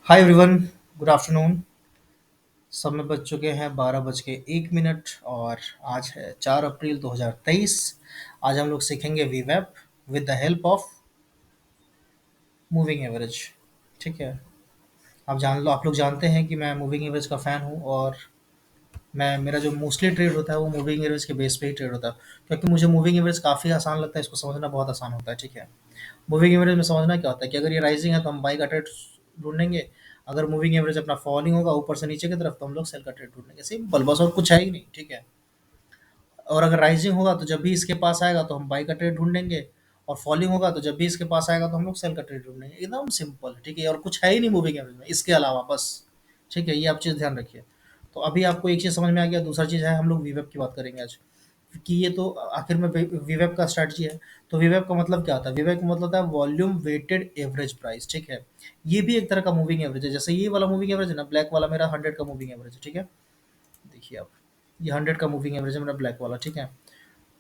Hi everyone, good afternoon. समय बज चुके हैं 12:01 और आज है 4 अप्रैल 2023। आज हम लोग सीखेंगे वीवेप with the help of moving average. ठीक है। आप लोग जानते हैं कि मैं मूविंग एवरेज का फ़ैन हूँ और मैं मेरा जो मोस्टली ट्रेड होता है वो मूविंग एवरेज के बेस पे ही ट्रेड होता है, क्योंकि मुझे मूविंग एवरेज काफ़ी आसान लगता है, इसको समझना बहुत आसान होता है। ठीक है। मूविंग एवरेज में समझना क्या होता है कि अगर ये राइजिंग है तो हम बाई का ट्रेड ढूंढेंगे। अगर मूविंग एवरेज अपना फॉलिंग होगा ऊपर से नीचे की तरफ तो हम लोग सेल का ट्रेड ढूंढेंगे। सिंपल, बस और कुछ है ही नहीं। ठीक है। और अगर राइजिंग होगा तो जब भी इसके पास आएगा तो हम बाई का ट्रेड ढूंढेंगे, और फॉलिंग होगा तो जब भी इसके पास आएगा तो हम लोग सेल का ट्रेड ढूंढेंगे। एकदम सिंपल। ठीक है। और कुछ है ही नहीं मूविंग एवरेज में इसके अलावा, बस। ठीक है, ये आप चीज़ ध्यान रखिए। तो अभी आपको एक चीज़ समझ में आ गया। दूसरा चीज़ है, हम लोग वीवेप की बात करेंगे आज, कि ये तो आखिर में वीवेप का स्ट्रैटेजी है। तो वीवेप का मतलब क्या होता है? वीवेप का मतलब होता है वॉल्यूम वेटेड एवरेज प्राइस। ठीक है। ये भी एक तरह का मूविंग एवरेज है। जैसे ये वाला मूविंग एवरेज है ना, ब्लैक वाला मेरा 100 का मूविंग एवरेज है। ठीक है। देखिए आप, ये 100 का मूविंग एवरेज है मेरा ब्लैक वाला। ठीक है।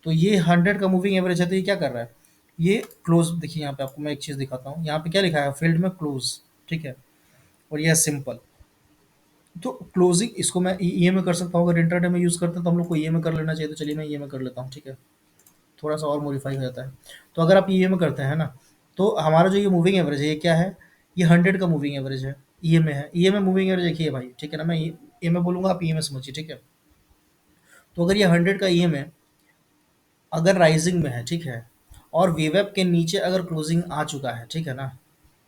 तो ये 100 का मूविंग एवरेज है, तो ये क्या कर रहा है? ये क्लोज, देखिए यहाँ पे आपको मैं एक चीज़ दिखाता हूँ। यहाँ पे क्या लिखा है? फील्ड में क्लोज। ठीक है। और ये सिंपल। तो क्लोजिंग इसको मैं ई में कर सकता हूँ। अगर इंटरडे में यूज़ करते हैं तो हम लोग को ई में कर लेना चाहिए। तो चलिए मैं ई में कर लेता हूँ। ठीक है। थोड़ा सा और मॉडिफाई हो जाता है। तो अगर आप ई में करते हैं ना, तो हमारा जो ये मूविंग एवरेज है, ये क्या है? ये 100 का मूविंग एवरेज है। ई में है। ई में मूविंग एवरेज देखिए भाई। ठीक है ना, मैं ई में बोलूँगा, आप ई में समझिए। ठीक है। तो अगर ये 100 का ई में अगर राइजिंग में है, ठीक है, और वीवेप के नीचे अगर क्लोजिंग आ चुका है, ठीक है ना,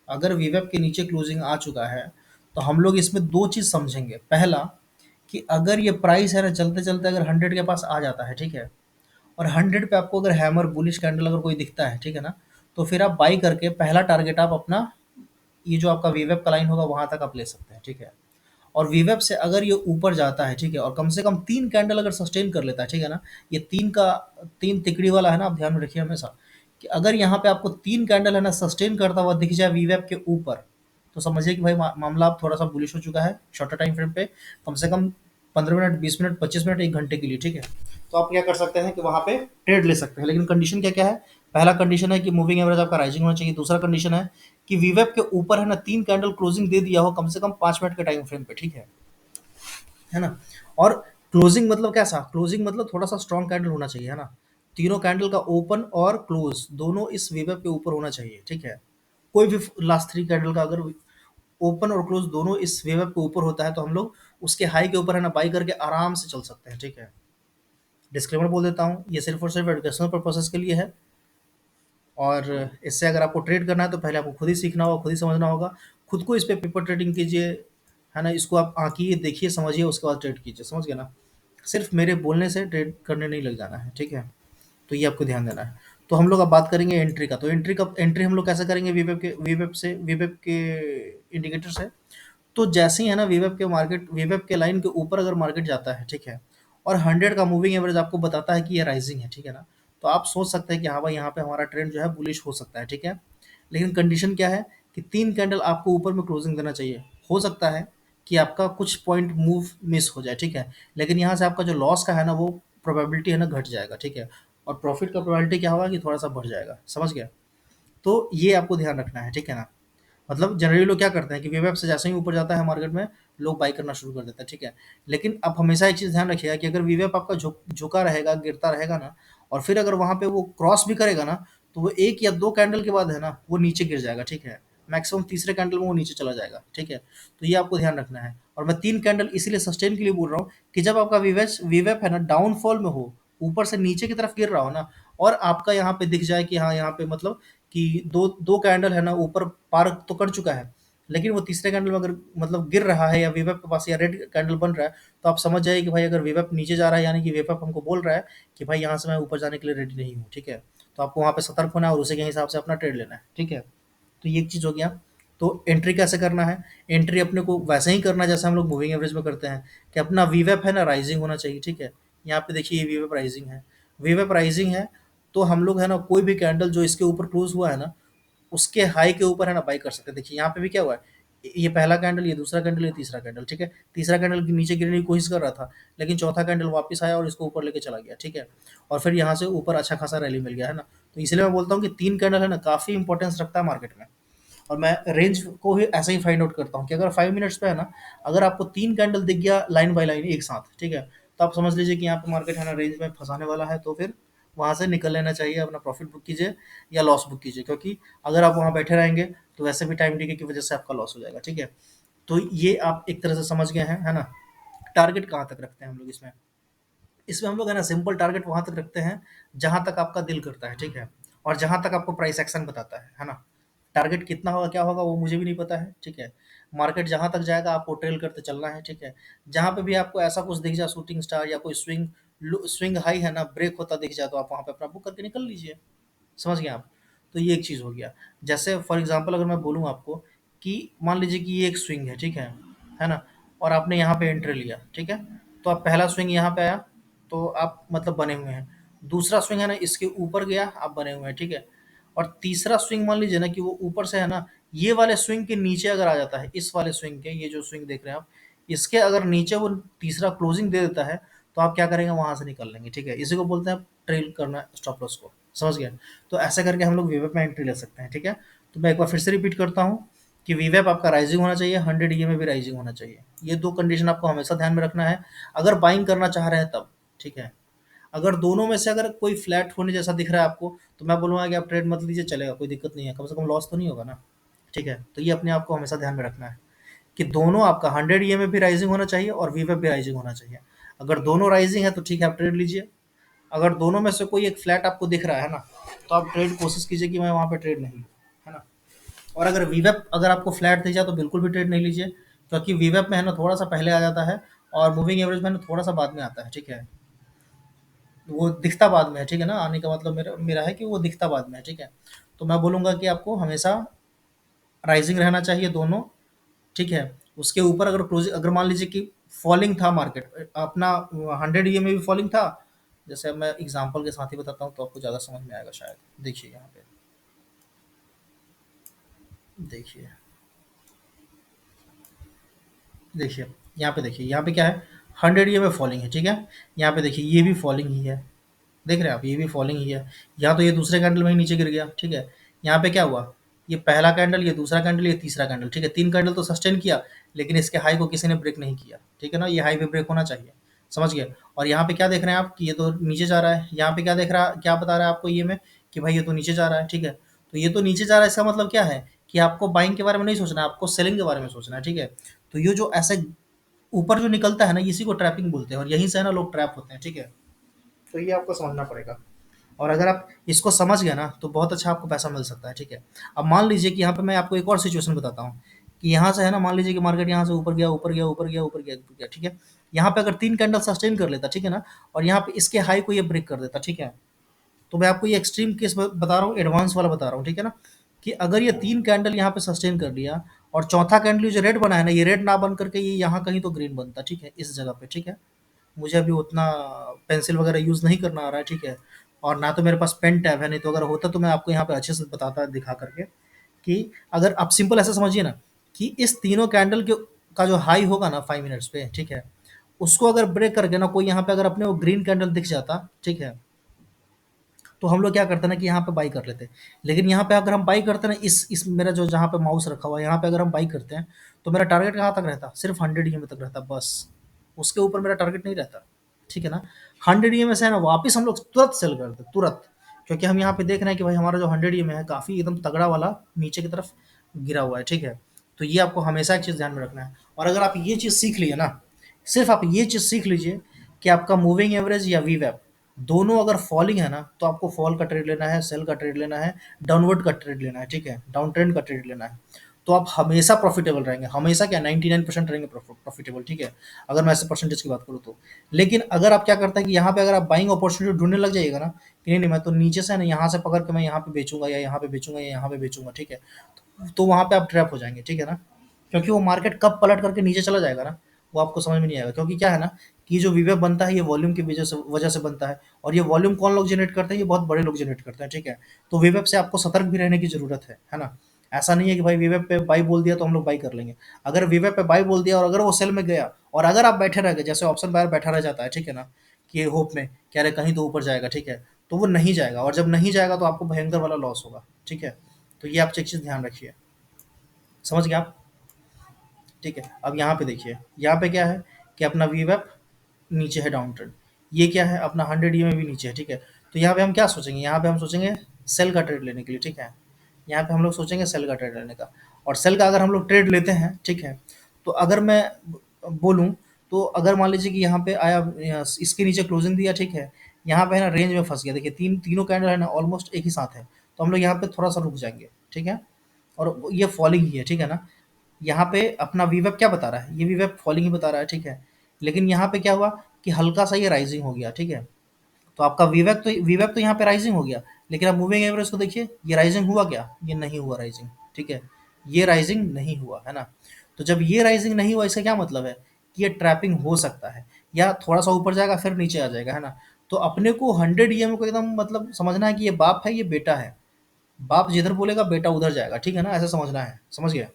अगर वीवेप के नीचे क्लोजिंग आ चुका है, तो हम लोग इसमें दो चीज़ समझेंगे। पहला, कि अगर ये प्राइस है ना, चलते चलते अगर 100 के पास आ जाता है, ठीक है, और 100 पे आपको अगर हैमर बुलिश कैंडल अगर कोई दिखता है, ठीक है ना, तो फिर आप बाई करके पहला टारगेट आप अपना, ये जो आपका वीवेप का लाइन होगा वहां तक आप ले सकते हैं। ठीक है। और वीवेप से अगर ये ऊपर जाता है, ठीक है, और कम से कम 3 कैंडल अगर सस्टेन कर लेता है, ठीक है ना, ये 3 तिकड़ी वाला है ना, आप ध्यान में रखिए हमेशा, कि अगर यहाँ पे आपको 3 कैंडल है ना सस्टेन करता हुआ दिख जाए वीवेप के ऊपर, तो समझिए कि भाई मामला अब थोड़ा सा बुलिश हो चुका है शॉर्टर टाइम फ्रेम पे, कम से कम 15 मिनट, 20 मिनट, 25 मिनट, 1 घंटे के लिए। ठीक है। तो आप क्या कर सकते हैं कि वहाँ पे ट्रेड ले सकते हैं। लेकिन कंडीशन क्या क्या है? पहला कंडीशन है कि मूविंग एवरेज आपका राइजिंग होना चाहिए। दूसरा कंडीशन है कि वीवेप के ऊपर है ना 3 कैंडल क्लोजिंग दे दिया हो कम से कम 5 मिनट के टाइम फ्रेम पे। ठीक है ना। और क्लोजिंग मतलब कैसा? क्लोजिंग मतलब थोड़ा सा स्ट्रॉन्ग कैंडल होना चाहिए, है ना। तीनों कैंडल का ओपन और क्लोज दोनों इस वेब के ऊपर होना चाहिए। ठीक है। कोई भी लास्ट 3 कैंडल का अगर ओपन और क्लोज दोनों इस वेब के ऊपर होता है तो हम लोग उसके हाई के ऊपर है ना बाई करके आराम से चल सकते हैं। ठीक है। डिस्क्लेमर बोल देता हूँ, ये सिर्फ और सिर्फ एजुकेशनल पर्पसेस के लिए है। और इससे अगर आपको ट्रेड करना है तो पहले आपको खुद ही सीखना होगा, खुद ही समझना होगा। खुद को इस पे पेपर ट्रेडिंग कीजिए, है ना। इसको आप आंकिए, देखिए, समझिए, उसके बाद ट्रेड कीजिए। समझ गए ना। सिर्फ मेरे बोलने से ट्रेड करने नहीं लग जाना है। ठीक है। तो ये आपको ध्यान देना है। तो हम लोग अब बात करेंगे एंट्री का। तो एंट्री हम लोग कैसे करेंगे? वीवेब के इंडिकेटर से। तो जैसे ही है ना वीवेब के लाइन के ऊपर अगर मार्केट जाता है, ठीक है, और 100 का मूविंग एवरेज आपको बताता है कि ये राइजिंग है, ठीक है ना, तो आप सोच सकते हैं कि हाँ भाई यहाँ पे हमारा ट्रेंड जो है बुलिश हो सकता है। ठीक है। लेकिन कंडीशन क्या है? कि 3 कैंडल आपको ऊपर में क्लोजिंग देना चाहिए। हो सकता है कि आपका कुछ पॉइंट मूव मिस हो जाए। ठीक है। लेकिन यहाँ से आपका जो लॉस का है ना वो प्रोबेबिलिटी है ना घट जाएगा। ठीक है। और प्रॉफिट का प्रोबेबिलिटी क्या होगा कि थोड़ा सा बढ़ जाएगा। समझ गया। तो ये आपको ध्यान रखना है। ठीक है ना। मतलब जनरली लोग क्या करते हैं कि वेब से जैसे ही ऊपर जाता है मार्केट में, लोग बाई करना शुरू कर देते हैं। ठीक है। लेकिन आप हमेशा एक चीज़ ध्यान रखिएगा कि अगर वीवेप आपका झुका रहेगा, गिरता रहेगा ना, और फिर अगर वहाँ पे वो क्रॉस भी करेगा ना, तो वो 1 या 2 कैंडल के बाद है ना वो नीचे गिर जाएगा। ठीक है। मैक्सिमम तीसरे कैंडल में वो नीचे चला जाएगा। ठीक है। तो ये आपको ध्यान रखना है। और मैं 3 कैंडल इसीलिए सस्टेन के लिए बोल रहा हूँ कि जब आपका वीवेप है ना डाउनफॉल में हो, ऊपर से नीचे की तरफ गिर रहा हो ना, और आपका यहाँ पे दिख जाए कि हाँ यहाँ पे मतलब कि दो दो कैंडल है ना ऊपर पार तो कर चुका है, लेकिन वो तीसरे कैंडल में अगर मतलब गिर रहा है या वेवअप के पास या रेड कैंडल बन रहा है, तो आप समझ जाइए कि भाई अगर वेवअप नीचे जा रहा है यानी कि वेवअप हमको बोल रहा है कि भाई यहाँ से मैं ऊपर जाने के लिए रेडी नहीं हूँ। ठीक है। तो आपको वहाँ पे सतर्क होना है और उसी के हिसाब से अपना ट्रेड लेना है। ठीक है। तो ये एक चीज़ हो गया। तो एंट्री कैसे करना है? एंट्री अपने को वैसे ही करना है जैसे हम लोग मूविंग एवरेज में करते हैं, कि अपना वीवेप है ना राइजिंग होना चाहिए। ठीक है। यहाँ पे देखिए ये वीवेप राइजिंग है। वीवेप राइजिंग है, तो हम लोग है ना कोई भी कैंडल जो इसके ऊपर क्लोज हुआ है ना, उसके हाई के ऊपर है ना बाई कर सकते हैं। देखिए यहाँ पे भी क्या हुआ है, ये पहला कैंडल, ये दूसरा कैंडल, ये तीसरा कैंडल। ठीक है। तीसरा कैंडल नीचे गिरने की कोशिश कर रहा था, लेकिन चौथा कैंडल वापस आया और इसको ऊपर लेके चला गया। ठीक है। और फिर यहाँ से ऊपर अच्छा खासा रैली मिल गया, है ना। तो इसलिए मैं बोलता हूँ कि 3 कैंडल है ना काफ़ी इंपॉर्टेंस रखता है मार्केट में। और मैं रेंज को भी ऐसे ही फाइंड आउट करता हूँ कि अगर 5 मिनट्स पे है ना, अगर आपको 3 कैंडल दिख गया लाइन बाय लाइन एक साथ, ठीक है? तो आप समझ लीजिए कि यहाँ पे मार्केट है ना रेंज में फँसाने वाला है, तो फिर वहाँ से निकल लेना चाहिए, अपना प्रॉफ़िट बुक कीजिए या लॉस बुक कीजिए, क्योंकि अगर आप वहाँ बैठे रहेंगे, तो वैसे भी टाइम डिले की वजह से आपका लॉस हो जाएगा, ठीक है? तो ये आप एक तरह से समझ गए हैं, है ना? टारगेट कहाँ तक रखते हैं हम लोग इसमें? इसमें हम लोग है ना सिंपल टारगेट वहाँ तक रखते हैं जहाँ तक आपका दिल करता है, ठीक है? और जहाँ तक आपको प्राइस एक्शन बताता है ना? टारगेट कितना होगा, क्या होगा वो मुझे भी नहीं पता है, ठीक है? मार्केट जहाँ तक जाएगा आपको ट्रेल करते चलना है, ठीक है? जहाँ पे भी आपको ऐसा कुछ दिख जाए शूटिंग स्टार या कोई स्विंग हाई है ना, ब्रेक होता दिख जाए, तो आप वहाँ पे अपना बुक करके निकल लीजिए। समझ गए आप? तो ये एक चीज़ हो गया। जैसे फॉर एग्ज़ाम्पल अगर मैं बोलूँ आपको कि मान लीजिए कि ये एक स्विंग है, ठीक है ना? और आपने यहाँ पे एंट्री लिया, ठीक है? तो आप पहला स्विंग यहाँ पे आया, तो आप मतलब बने हुए हैं। दूसरा स्विंग है ना इसके ऊपर गया, आप बने हुए हैं, ठीक है? और तीसरा स्विंग मान लीजिए ना कि वो ऊपर से है ना, ये वाले स्विंग के नीचे अगर आ जाता है, इस वाले स्विंग के, ये जो स्विंग देख रहे हैं आप, इसके अगर नीचे वो तीसरा क्लोजिंग दे देता है, तो आप क्या करेंगे, वहाँ से निकल लेंगे, ठीक है? इसी को बोलते हैं ट्रेल करना स्टॉप लॉस को। समझ गए? तो ऐसा करके हम लोग वीवेप में एंट्री ले सकते हैं, ठीक है? तो मैं एक बार फिर से रिपीट करता हूँ कि वीवेप आपका राइजिंग होना चाहिए, 100 ईए में भी राइजिंग होना चाहिए। ये 2 कंडीशन आपको हमेशा ध्यान में रखना है, अगर बाइंग करना चाह रहे हैं तब, ठीक है? अगर दोनों में से अगर कोई फ्लैट होने जैसा दिख रहा है आपको, तो मैं बोलूँगा कि आप ट्रेड मत लीजिए, चलेगा, कोई दिक्कत नहीं है, कम से कम लॉस तो नहीं होगा ना, ठीक है? तो ये अपने आप को हमेशा ध्यान में रखना है कि दोनों आपका 100 ईए में भी राइजिंग होना चाहिए और वीवेप भी राइजिंग होना चाहिए। अगर दोनों राइजिंग है तो ठीक है, आप ट्रेड लीजिए। अगर दोनों में से कोई एक फ्लैट आपको दिख रहा है ना, तो आप ट्रेड कोशिश कीजिए कि मैं वहाँ पे ट्रेड नहीं लूँ, है ना? और अगर वीवेप अगर आपको फ्लैट दिख जाए तो बिल्कुल भी ट्रेड नहीं लीजिए, क्योंकि वीवेप में है ना थोड़ा सा पहले आ जाता है और मूविंग एवरेज में है ना थोड़ा सा बाद में आता है, ठीक है? वो दिखता बाद में है, ठीक है ना? आने का मतलब मेरा मेरा है कि वो दिखता बाद में है, ठीक है? तो मैं बोलूँगा कि आपको हमेशा राइजिंग रहना चाहिए दोनों, ठीक है? उसके ऊपर अगर क्लोजिंग, अगर मान लीजिए कि फॉलिंग था मार्केट अपना 100 ईए में भी फॉलिंग था, जैसे अब मैं एग्जांपल के साथ ही बताता हूँ तो आपको ज़्यादा समझ में आएगा शायद। देखिए यहाँ पे, देखिए, देखिए, यहाँ पे देखिए, यहाँ पे क्या है, 100 ईए में फॉलिंग है, ठीक है? यहाँ पे देखिए ये भी फॉलिंग ही है, देख रहे हैं आप, ये भी फॉलिंग ही है। यहाँ तो ये दूसरे कैंडल में ही नीचे गिर गया, ठीक है? यहाँ पे क्या हुआ, ये पहला कैंडल, ये दूसरा कैंडल, ये तीसरा कैंडल, ठीक है? 3 कैंडल तो सस्टेन किया, लेकिन इसके हाई को किसी ने ब्रेक नहीं किया, ठीक है ना? ये हाई पे ब्रेक होना चाहिए, समझ गए? और यहाँ पे क्या देख रहे हैं आप कि ये तो नीचे जा रहा है, यहाँ पे क्या देख रहा, क्या बता रहा है आपको ये में कि भाई ये तो नीचे जा रहा है, ठीक है? तो ये तो नीचे जा रहा है, इसका मतलब क्या है कि आपको बाइंग के बारे में नहीं सोचना है, आपको सेलिंग के बारे में सोचना है, ठीक है? तो ये जो ऐसे ऊपर जो निकलता है ना, इसी को ट्रैपिंग बोलते हैं और यहीं से है ना लोग ट्रैप होते हैं, ठीक है? तो ये आपको समझना पड़ेगा। और अगर आप इसको समझ गए ना, तो बहुत अच्छा आपको पैसा मिल सकता है, ठीक है? अब मान लीजिए कि यहाँ पे मैं आपको एक और सिचुएशन बताता हूँ कि यहाँ से है ना, मान लीजिए कि मार्केट यहाँ से ऊपर गया, ऊपर गया, ऊपर गया, ऊपर गया, ऊपर गया, ठीक है? यहाँ पे अगर 3 कैंडल सस्टेन कर लेता, ठीक है ना? और यहाँ पे इसके हाई को ये ब्रेक कर देता, ठीक है? तो मैं आपको ये एक्सट्रीम केस बता रहा हूँ, एडवांस वाला बता रहा हूँ, ठीक है ना? कि अगर ये 3 कैंडल यहाँ पे सस्टेन कर लिया और चौथा कैंडल जो रेड बना है ना, ये रेड ना बन करके ये यहाँ कहीं तो ग्रीन बनता, ठीक है? इस जगह पे, ठीक है? मुझे अभी उतना पेंसिल वगैरह यूज़ नहीं करना आ रहा है, ठीक है? और ना तो मेरे पास पेन टैब है, नहीं तो अगर होता तो मैं आपको यहाँ पे अच्छे से बताता दिखा करके कि अगर आप सिंपल ऐसा समझिए ना कि इस तीनों कैंडल के का जो हाई होगा ना 5 मिनट्स पे, ठीक है? उसको अगर ब्रेक करके ना कोई यहाँ पे अगर अपने को ग्रीन कैंडल दिख जाता, ठीक है? तो हम लोग क्या करते हैं ना कि यहाँ पे बाई कर लेते हैं। लेकिन यहाँ पे अगर हम बाई करते हैं ना, इस मेरा जो जहाँ पे माउस रखा हुआ है, यहाँ पे अगर हम बाई करते हैं, तो मेरा टारगेट कहाँ तक रहता? सिर्फ़ 100 ईएमए तक रहता बस। उसके ऊपर मेरा टारगेट नहीं रहता, ठीक है ना? 100 ईएमए से है ना वापिस हम लोग तुरंत सेल कर देते, तुरंत। क्योंकि हम यहाँ पे देख रहे हैं कि भाई हमारा जो 100 ईएमए है काफ़ी एकदम तगड़ा वाला नीचे की तरफ गिरा हुआ है, ठीक है? तो ये आपको हमेशा एक चीज़ ध्यान में रखना है। और अगर आप ये चीज़ सीख लिए ना, सिर्फ़ आप ये चीज़ सीख लीजिए कि आपका मूविंग एवरेज या वीवैप दोनों अगर फॉलिंग है ना, तो आपको फॉल का ट्रेड लेना है, सेल का ट्रेड लेना है, डाउनवर्ड का ट्रेड लेना है, ठीक है? डाउन ट्रेंड का ट्रेड लेना है। तो आप हमेशा प्रॉफिटेबल रहेंगे, हमेशा क्या 99% रहेंगे प्रॉफिटेबल, ठीक है? अगर मैं ऐसे परसेंटेज की बात करूँ तो। लेकिन अगर आप क्या करते हैं कि यहाँ पे अगर आप बाइंग अपॉर्चुनिटी ढूँढने लग जाइएगा ना कि नहीं, नहीं मैं तो नीचे से है ना यहाँ से पकड़ के मैं यहाँ पे बेचूँगा या यहाँ पे बेचूँगा या यहाँ पे बेचूँगा, ठीक है? तो वहाँ पे आप ट्रैप हो जाएँगे, ठीक है ना? क्योंकि वो मार्केट कब पलट करके नीचे चला जाएगा ना, वो आपको समझ में नहीं आएगा। क्योंकि क्या है ना कि जो वीवेप बनता है ये वॉल्यूम की वजह से बनता है और ये वॉल्यूम कौन लोग जनरेट करते हैं? ये बहुत बड़े लोग जनरेट करते हैं, ठीक है? तो वीवेप से आपको सतर्क भी रहने की ज़रूरत है ना? ऐसा नहीं है कि भाई वीवेप पे बाई बोल दिया तो हम लोग बाई कर लेंगे। अगर वीवेप पे बाई बोल दिया और अगर वो सेल में गया और अगर आप बैठे रह गए, जैसे ऑप्शन बायर बैठा रह जाता है, ठीक है ना? कि होप में कह रहे कहीं तो ऊपर जाएगा, ठीक है? तो वो नहीं जाएगा और जब नहीं जाएगा तो आपको भयंकर वाला लॉस होगा, ठीक है? तो ये आप एक चीज़ ध्यान रखिए। समझ गए आप? ठीक है, अब यहाँ पे देखिए, यहाँ पे क्या है कि अपना वीवेप नीचे है डाउन ट्रेंड, ये क्या है अपना 100 ईएमए भी नीचे है, ठीक है। तो यहाँ पे हम क्या सोचेंगे, यहाँ पे हम सोचेंगे सेल का ट्रेड लेने के लिए, ठीक है। यहाँ पे हम लोग सोचेंगे सेल का ट्रेड लेने का, और सेल का अगर हम लोग ट्रेड लेते हैं, ठीक है, तो अगर मैं बोलूँ, तो अगर मान लीजिए कि यहाँ पे आया, इसके नीचे क्लोजिंग दिया, ठीक है, यहाँ पे है ना रेंज में फंस गया, देखिए तीनों कैंडल है ना ऑलमोस्ट एक ही साथ है, तो हम लोग यहाँ पे थोड़ा सा रुक जाएंगे, ठीक है। और ये फॉलिंग ही है, ठीक है ना। यहाँ पे अपना वीवेप क्या बता रहा है, ये वीवेप फॉलिंग ही बता रहा है, ठीक है। लेकिन यहाँ पे क्या हुआ कि हल्का सा ये राइजिंग हो गया, ठीक है। तो आपका वीवेप तो यहाँ पे राइजिंग हो गया, लेकिन आप मूविंग एवरेज को देखिए, ये राइजिंग हुआ क्या, ये नहीं हुआ राइजिंग, ठीक है। ये राइजिंग नहीं हुआ है ना। तो जब ये राइजिंग नहीं हुआ, इसका क्या मतलब है कि ये ट्रैपिंग हो सकता है, या थोड़ा सा ऊपर जाएगा फिर नीचे आ जाएगा, है ना। तो अपने को 100 ईएम को एकदम मतलब समझना है कि ये बाप है, ये बेटा है। बाप जिधर बोलेगा बेटा उधर जाएगा, ठीक है ना, ऐसा समझना है, समझ गए।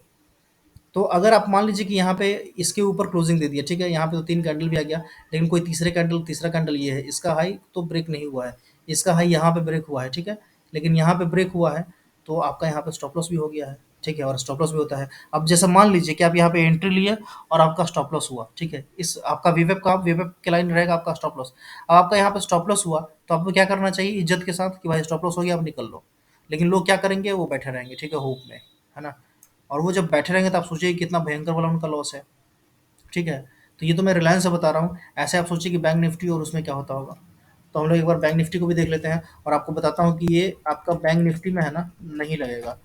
तो अगर आप मान लीजिए कि यहाँ पे इसके ऊपर क्लोजिंग दे दिया, ठीक है, यहाँ पे तो 3 कैंडल भी आ गया, लेकिन कोई तीसरा कैंडल ये है, इसका हाई तो ब्रेक नहीं हुआ है, इसका हाई यहाँ पे ब्रेक हुआ है, ठीक है, लेकिन यहाँ पे ब्रेक हुआ है, तो आपका यहाँ पे स्टॉप लॉस भी हो गया है, ठीक है, और स्टॉप लॉस भी होता है। अब जैसे मान लीजिए कि आप यहाँ पे एंट्री लिए और आपका स्टॉप लॉस हुआ, ठीक है, इस आपका वीवेप के लाइन रहेगा आपका स्टॉप लॉस। अब आपका यहाँ पे स्टॉप लॉस हुआ, तो आपको क्या करना चाहिए इज्जत के साथ कि भाई स्टॉप लॉस हो गया, अब निकल लो। लेकिन लोग क्या करेंगे, वो बैठे रहेंगे, ठीक है, होप में, है ना। और वो जब बैठे रहेंगे तो आप सोचिए कि कितना भयंकर वाला उनका लॉस है, ठीक है। तो ये तो मैं रिलायंस से बता रहा हूँ, ऐसे आप सोचिए कि बैंक निफ्टी और उसमें क्या होता होगा। तो हम लोग एक बार बैंक निफ्टी को भी देख लेते हैं, और आपको बताता हूँ कि ये आपका बैंक निफ्टी में है ना नहीं लगेगा।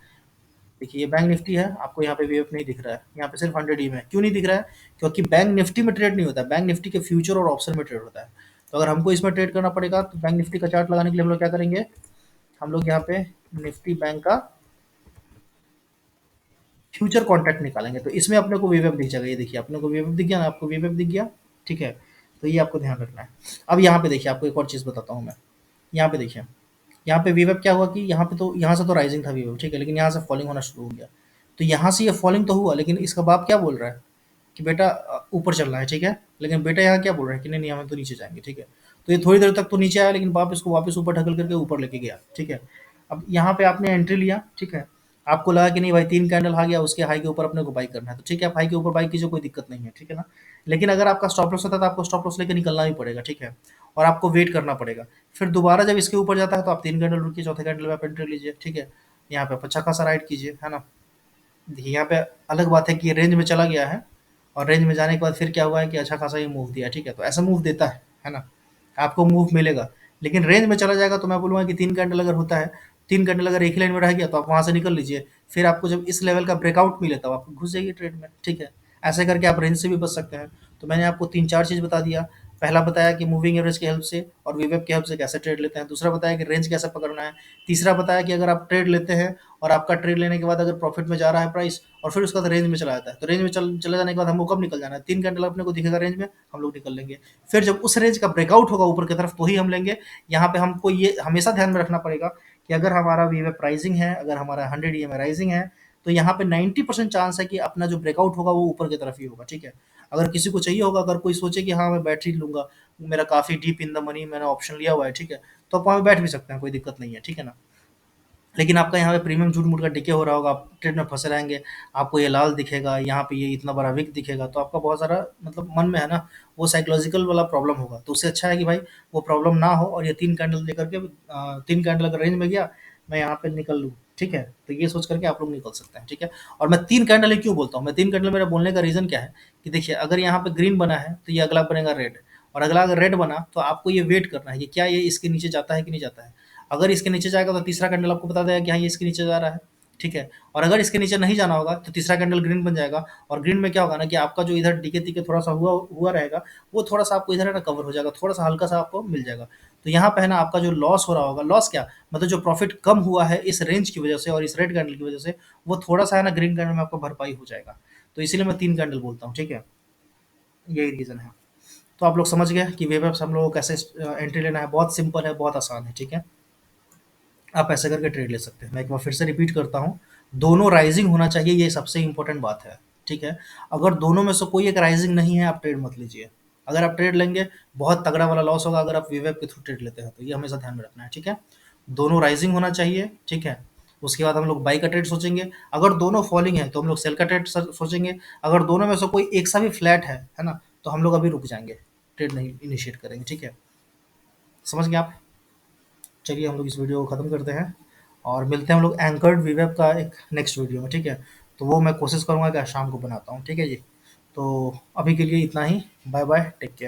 देखिए ये बैंक निफ्टी है, आपको यहाँ पे वेव नहीं दिख रहा है, यहाँ पे सिर्फ 100 ई में क्यों नहीं दिख रहा है, क्योंकि बैंक निफ्टी में ट्रेड नहीं होता है, बैंक निफ्टी के फ्यूचर और ऑप्शन में ट्रेड होता है। तो अगर हमको इसमें ट्रेड करना पड़ेगा, तो बैंक निफ्टी का चार्ट लगाने के लिए हम लोग क्या करेंगे, हम लोग यहाँ पे निफ्टी बैंक का फ्यूचर कॉन्ट्रैक्ट निकालेंगे, तो इसमें अपने को वीवेप दिख जाएगा, ये देखिए अपने को वीवेप दिख गया ना, आपको वीवेप दिख गया, ठीक है। तो ये आपको ध्यान रखना है। अब यहाँ पे देखिए आपको एक और चीज़ बताता हूँ मैं, यहाँ पे देखिए, यहाँ पे वीवेप क्या हुआ कि यहाँ से तो राइजिंग था वीवेप, ठीक है, लेकिन यहाँ से फॉलिंग होना शुरू हो गया। तो यहाँ से ये फॉलिंग तो हुआ, लेकिन इसका बाप क्या बोल रहा है कि बेटा ऊपर चलना है, ठीक है। लेकिन बेटा यहाँ क्या बोल रहा है कि नहीं नहीं हमें तो नीचे जाएंगे, ठीक है। तो ये थोड़ी देर तक तो नीचे आया, लेकिन बाप इसको वापस ऊपर ढकल करके ऊपर लेके गया, ठीक है। अब यहाँ पे आपने एंट्री लिया, ठीक है, आपको लगा कि नहीं भाई 3 कैंडल आ गया, उसके हाई के ऊपर अपने को बाई करना है, तो ठीक है, आप हाई के ऊपर बाई कीजिए, कोई दिक्कत नहीं है, ठीक है ना। लेकिन अगर आपका स्टॉप लॉस होता है, तो आपको स्टॉप लॉस लेके निकलना भी पड़ेगा, ठीक है, और आपको वेट करना पड़ेगा। फिर दोबारा जब इसके ऊपर जाता है, तो आप 3 कैंडल रुकिए, चौथे कैंडल में आप एंट्री लीजिए, ठीक है। यहाँ पे आप अच्छा खासा राइड कीजिए, है ना। देखिए यहाँ पे अलग बात है कि ये रेंज में चला गया है, और रेंज में जाने के बाद फिर क्या हुआ है कि अच्छा खासा ये मूव दिया, ठीक है। तो ऐसा मूव देता है ना, आपको मूव मिलेगा। लेकिन रेंज में चला जाएगा, तो मैं बोलूँगा कि 3 कैंडल अगर होता है, 3 कैंडल अगर एक ही लाइन में रह गया, तो आप वहाँ से निकल लीजिए। फिर आपको जब इस लेवल का ब्रेकआउट मिले, तब आप घुस जाइए ट्रेड में, ठीक है। ऐसे करके आप रेंज से भी बच सकते हैं। तो मैंने आपको 3-4 चीज़ बता दिया। पहला बताया कि मूविंग एवरेज की हेल्प से और वीवेप की हेल्प से कैसे ट्रेड लेते हैं। दूसरा बताया कि रेंज कैसे पकड़ना है। तीसरा बताया कि अगर आप ट्रेड लेते हैं और आपका ट्रेड लेने के बाद अगर प्रॉफिट में जा रहा है प्राइस, और फिर उसका रेंज में चला जाता है, तो रेंज में चले जाने के बाद हमको कब निकल जाना है, 3 कैंडल अपने को दिखेगा रेंज में, हम लोग निकल लेंगे। फिर जब उस रेंज का ब्रेकआउट होगा ऊपर की तरफ, तो ही हम लेंगे। यहाँ पे हमको ये हमेशा ध्यान में रखना पड़ेगा कि अगर हमारा वीवेप राइजिंग है, अगर हमारा 100 ई राइजिंग है, तो यहाँ पे 90% चांस है कि अपना जो ब्रेकआउट होगा वो ऊपर की तरफ ही होगा, ठीक है। अगर किसी को चाहिए होगा, अगर कोई सोचे कि हाँ मैं बैटरी लूंगा, मेरा काफ़ी डीप इन द मनी मैंने ऑप्शन लिया हुआ है, ठीक है, तो आप वहाँ पे बैठ भी सकते हैं, कोई दिक्कत नहीं है, ठीक है ना। लेकिन आपका यहाँ पे प्रीमियम झूठ मूठ का डिके हो रहा होगा, आप ट्रेड में फंसे रहेंगे, आपको ये लाल दिखेगा, यहाँ पे ये इतना बड़ा विक दिखेगा, तो आपका बहुत सारा मतलब मन में है ना वो साइकोलॉजिकल वाला प्रॉब्लम होगा। तो उससे अच्छा है कि भाई वो प्रॉब्लम ना हो, और ये 3 कैंडल लेकर के 3 कैंडल अगर रेंज में गया, मैं यहाँ पे निकल लूँ, ठीक है। तो ये सोच करके आप लोग निकल सकते हैं, ठीक है। और मैं 3 कैंडल ही क्यों बोलता हूँ, मैं 3 कैंडल मेरा बोलने का रीज़न क्या है कि देखिए अगर यहाँ पे ग्रीन बना है, तो ये अगला बनेगा रेड, और अगला अगर रेड बना, तो आपको ये वेट करना है कि क्या ये इसके नीचे जाता है कि नहीं जाता है। अगर इसके नीचे जाएगा, तो तीसरा कैंडल आपको बता देगा कि हाँ ये इसके नीचे जा रहा है, ठीक है। और अगर इसके नीचे नहीं जाना होगा, तो तीसरा कैंडल ग्रीन बन जाएगा, और ग्रीन में क्या होगा ना कि आपका जो इधर डीके टीके थोड़ा सा हुआ हुआ रहेगा, वो थोड़ा सा आपको इधर है ना कवर हो जाएगा, थोड़ा सा हल्का सा आपको मिल जाएगा। तो यहाँ पे है ना आपका जो लॉस हो रहा होगा, लॉस क्या मतलब जो प्रॉफिट कम हुआ है इस रेंज की वजह से और इस रेड कैंडल की वजह से, वो थोड़ा सा है ना ग्रीन कैंडल में आपको भरपाई हो जाएगा। तो इसीलिए मैं 3 कैंडल बोलता हूँ, ठीक है, यही रीज़न है। तो आप लोग समझ गए कि वेब से हम लोगों को कैसे एंट्री लेना है, बहुत सिंपल है, बहुत आसान है, ठीक है। आप ऐसे करके ट्रेड ले सकते हैं। मैं एक बार फिर से रिपीट करता हूँ, दोनों राइजिंग होना चाहिए, ये सबसे इंपॉर्टेंट बात है, ठीक है। अगर दोनों में से कोई एक राइजिंग नहीं है, आप ट्रेड मत लीजिए। अगर आप ट्रेड लेंगे, बहुत तगड़ा वाला लॉस होगा अगर आप वीवेब के थ्रू ट्रेड लेते हैं, तो ये हमेशा ध्यान में रखना है, ठीक है। दोनों राइजिंग होना चाहिए, ठीक है। उसके बाद हम लोग बाई का ट्रेड सोचेंगे। अगर दोनों फॉलिंग है तो हम लोग सेल का ट्रेड सोचेंगे। अगर दोनों में से कोई एक सा भी फ्लैट है ना, तो हम लोग अभी रुक जाएंगे, ट्रेड नहीं इनिशिएट करेंगे। ठीक है, समझ गए आप? चलिए हम लोग इस वीडियो को ख़त्म करते हैं और मिलते हैं हम लोग एंकर्ड वीवेब का एक नेक्स्ट वीडियो में। ठीक है, तो वो मैं कोशिश करूँगा कि आज शाम को बनाता हूँ। ठीक है जी, तो अभी के लिए इतना ही। Bye bye, take care.